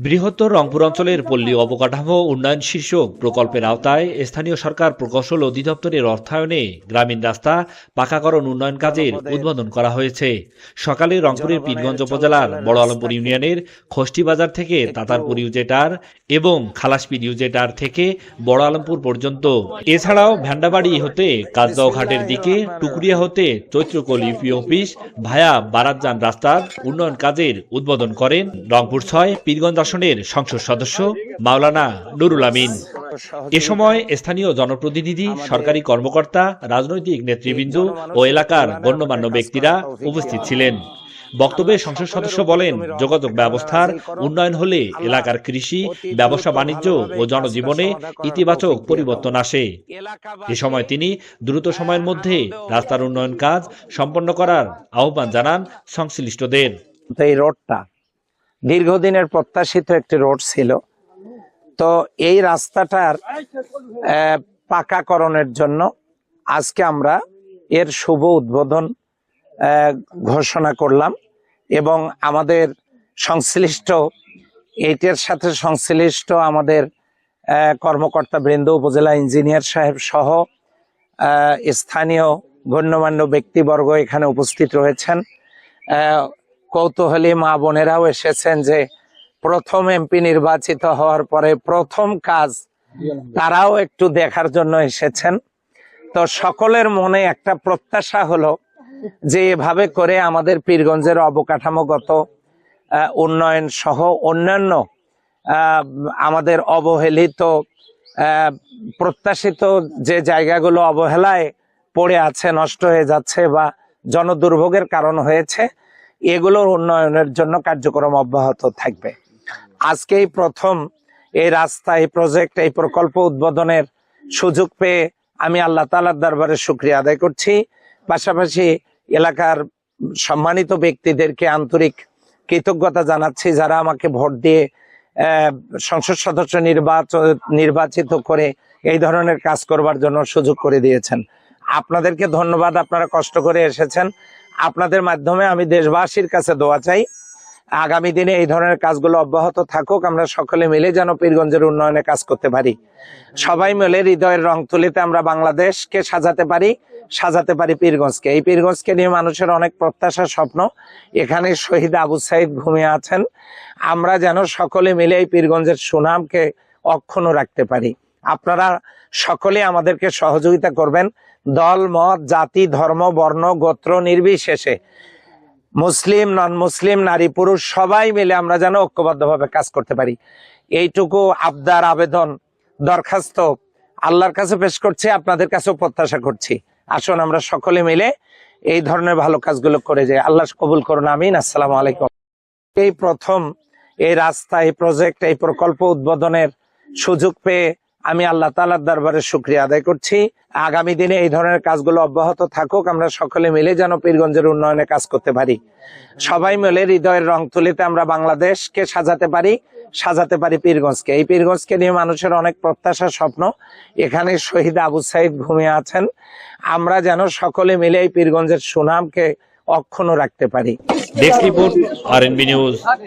বৃহত্তর রংপুর অঞ্চলের পল্লী অবকাঠামো উন্নয়ন শীর্ষক প্রকল্পের আওতায় স্থানীয় সরকার প্রকৌশল অধিদপ্তরের অর্থায়নে গ্রামীণ রাস্তা পাকাকরণ উন্নয়ন কাজের উদ্বোধন করা হয়েছে। সকালে রংপুরের পীরগঞ্জ উপজেলার বড় আলমপুর ইউনিয়নের খষ্টি বাজার থেকে তাতারপুর ইউজেটার এবং খালাসপীর ইউজেটার থেকে বড় আলমপুর পর্যন্ত, এছাড়াও ভ্যান্ডাবাড়ি হতে কাজগাঁও ঘাটের দিকে টুকরিয়া হতে চৈত্রকোল ইউপি অফিস ভায়া বারাতজান রাস্তার উন্নয়ন কাজের উদ্বোধন করেন রংপুর ৬ পীরগঞ্জ আসনের সংসদ সদস্য মাওলানা নুরুল আমিন। এ সময় স্থানীয় জনপ্রতিনিধি, সরকারি কর্মকর্তা, রাজনৈতিক নেতৃবৃন্দ ও এলাকার গণ্যমান্য ব্যক্তিরা উপস্থিত ছিলেন। বক্তব্যে সংসদ সদস্য বলেন, যোগাযোগ ব্যবস্থার উন্নয়ন হলে এলাকার কৃষি, ব্যবসা বাণিজ্য ও জনজীবনে ইতিবাচক পরিবর্তন আসে। এ সময় তিনি দ্রুত সময়ের মধ্যে রাস্তার উন্নয়ন কাজ সম্পন্ন করার আহ্বান জানান সংশ্লিষ্টদের। এই রোডটা দীর্ঘদিনের প্রত্যাশিত একটি রোড ছিল, তো এই রাস্তাটার পাকাকরণের জন্য আজকে আমরা এর শুভ উদ্বোধন ঘোষণা করলাম এবং আমাদের সংশ্লিষ্ট এইটার সাথে সংশ্লিষ্ট আমাদের কর্মকর্তা বৃন্দ, উপজেলা ইঞ্জিনিয়ার সাহেব সহ স্থানীয় গণ্যমান্য ব্যক্তিবর্গ এখানে উপস্থিত রয়েছেন। কৌতূহলী মা বোনেরাও এসেছেন যে প্রথম এমপি নির্বাচিত হওয়ার পরে প্রথম কাজ তারাও একটু দেখার জন্য এসেছেন। তো সকলের মনে একটা প্রত্যাশা হলো যে এভাবে করে আমাদের পীরগঞ্জের অবকাঠামোগত উন্নয়ন সহ অন্যান্য আমাদের অবহেলিত প্রত্যাশিত যে জায়গাগুলো অবহেলায় পড়ে আছে, নষ্ট হয়ে যাচ্ছে বা জনদুর্ভোগের কারণ হয়েছে, এগুলোর উন্নয়নের জন্য কার্যক্রম অব্যাহত থাকবে। আজকেই প্রথম এই রাস্তা, এই প্রজেক্ট, এই প্রকল্প উদ্বোধনের সুযোগ পেয়ে আমি আল্লাহ তাআলার দরবারে শুকরিয়া আদায় করছি। পাশাপাশি এলাকার সম্মানিত ব্যক্তিদেরকে আন্তরিক কৃতজ্ঞতা জানাচ্ছি যারা আমাকে ভোট দিয়ে সংসদ সদস্য নির্বাচিত করে এই ধরনের কাজ করবার জন্য সুযোগ করে দিয়েছেন। আপনাদেরকে ধন্যবাদ, আপনারা কষ্ট করে এসেছেন। আপনাদের মাধ্যমে আমি দেশবাসীর কাছে দোয়া চাই, আগামী দিনে এই ধরনের কাজগুলো অব্যাহত থাকুক, আমরা সকলে মিলে যেন পীরগঞ্জের উন্নয়নে কাজ করতে পারি। সবাই মিলে হৃদয়ের রং তুলিতে আমরা বাংলাদেশকে সাজাতে পারি পীরগঞ্জকে। এই পীরগঞ্জকে নিয়ে মানুষের অনেক প্রত্যাশা, স্বপ্ন। এখানে শহীদ আবু সাইদ ঘুমিয়ে আছেন, আমরা যেন সকলে মিলে এই পীরগঞ্জের সুনামকে অক্ষুণ্ণ রাখতে পারি। আপনারা সকলে আমাদেরকে সহযোগিতা করবেন, দল মত জাতি ধর্ম বর্ণ গোত্র নির্বিশেষে, মুসলিম নন মুসলিম নারী পুরুষ সবাই মিলে আমরা যেন ঐক্যবদ্ধভাবে কাজ করতে পারি। এইটুকু আবদার, আবেদন, দরখাস্ত আল্লাহর কাছে পেশ করছি, আপনাদের কাছেও প্রত্যাশা করছি। আসুন আমরা সকলে মিলে এই ধরনের ভালো কাজগুলো করে যাই। আল্লাহ কবুল করুন, আমিন। আসসালামু আলাইকুম। এই প্রথম এই রাস্তা, এই প্রজেক্ট, এই প্রকল্প উদ্বোধনের সুযোগ পেয়ে আমি আল্লাহ তাআলার দরবারে শুকরিয়া আদায় করছি। আগামী দিনে এই ধরনের কাজগুলো অব্যাহত থাকুক, আমরা সকলে মিলে যেন পীরগঞ্জের উন্নয়নে কাজ করতে পারি। সবাই মিলে হৃদয়ের রং তুলিতে আমরা বাংলাদেশকে সাজাতে পারি পীরগঞ্জকে। এই পীরগঞ্জকে নিয়ে মানুষের অনেক প্রত্যাশা, স্বপ্ন। এখানে শহীদ আবু সাইদ ঘুমিয়ে আছেন, আমরা যেন সকলে মিলে এই পীরগঞ্জের সুনামকে অক্ষুণ্ণ রাখতে পারি। Desk report, RNB news.